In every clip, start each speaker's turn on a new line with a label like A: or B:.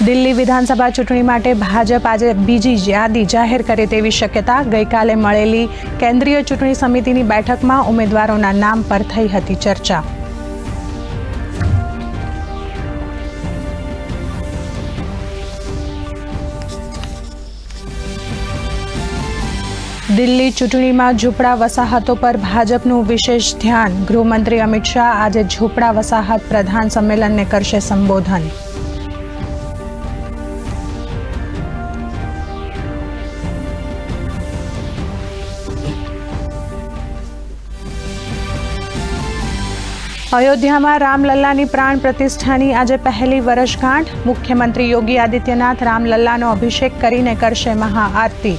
A: દિલ્હી વિધાનસભા ચૂંટણી માટે ભાજપ આજે બીજી યાદી જાહેર કરે તેવી શક્યતા। ગઈકાલે મળેલી કેન્દ્રીય ચૂંટણી સમિતિની બેઠકમાં ઉમેદવારોના નામ પર થઈ હતી ચર્ચા। દિલ્હી ચૂંટણીમાં ઝૂંપડા વસાહતો પર ભાજપનું વિશેષ ધ્યાન। ગૃહમંત્રી અમિત શાહ આજે ઝૂંપડા વસાહત પ્રધાન સંમેલનને કરશે સંબોધન। અયોધ્યામાં રામલલ્લાની પ્રાણ પ્રતિષ્ઠાની આજે પહેલી વર્ષગાંઠ। મુખ્યમંત્રી યોગી આદિત્યનાથ રામલલ્લાનો અભિષેક કરીને કરશે મહાઆરતી।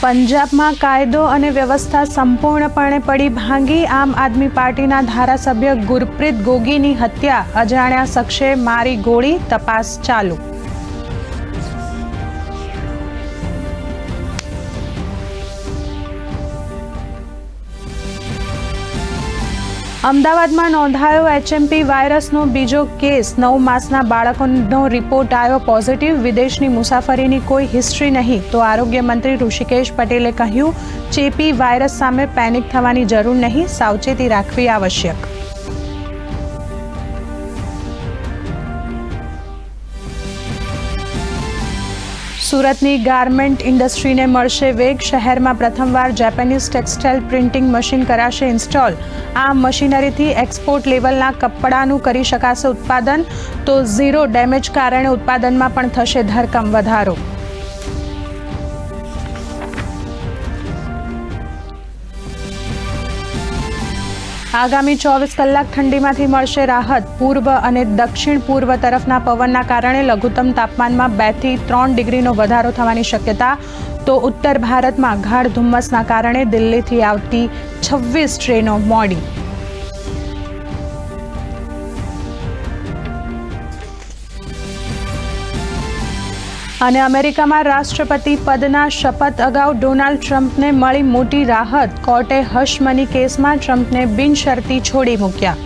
A: પંજાબમાં કાયદો અને વ્યવસ્થા સંપૂર્ણપણે પડી ભાંગી। આમ આદમી પાર્ટીના ધારાસભ્ય ગુરપ્રીત ગોગીની હત્યા। અજાણ્યા શખ્સે મારી ગોળી। તપાસ ચાલુ। અમદાવાદમાં નોંધાયો HMP વાયરસનો બીજો કેસ। 9 માસના બાળકનો રિપોર્ટ આવ્યો પોઝિટિવ। વિદેશની મુસાફરીની કોઈ હિસ્ટ્રી નહીં તો આરોગ્ય મંત્રી ઋષિકેશ પટેલે કહ્યું, ચેપી વાયરસ સામે પેનિક થવાની જરૂર નહીં, સાવચેતી રાખવી આવશ્યક। સુરતની ગાર્મેન્ટ ઇન્ડસ્ટ્રીને મળશે વેગ। શહેરમાં પ્રથમવાર જેપેનીઝ ટેક્સટાઇલ પ્રિન્ટિંગ મશીન કરાશે ઇન્સ્ટોલ। આ મશીનરીથી એક્સપોર્ટ લેવલના કપડાનું કરી શકાશે ઉત્પાદન। તો ઝીરો ડેમેજ કારણે ઉત્પાદનમાં પણ થશે ધરખમ વધારો। આગામી 24 કલાક ઠંડીમાંથી મળશે રાહત। પૂર્વ અને દક્ષિણ પૂર્વ તરફના પવનના કારણે લઘુત્તમ તાપમાનમાં 2 થી 3 ડિગ્રીનો વધારો થવાની શક્યતા। તો ઉત્તર ભારતમાં ગાઢ ધુમ્મસના કારણે દિલ્હીથી આવતી 26 ટ્રેનો મોડી। અને અમેરિકામાં રાષ્ટ્રપતિ પદના શપથ અગાઉ ડોનાલ્ડ ટ્રમ્પને મળી મોટી રાહત। કોર્ટે હશ મની કેસમાં ટ્રમ્પને બિનશરતી છોડી મૂક્યા।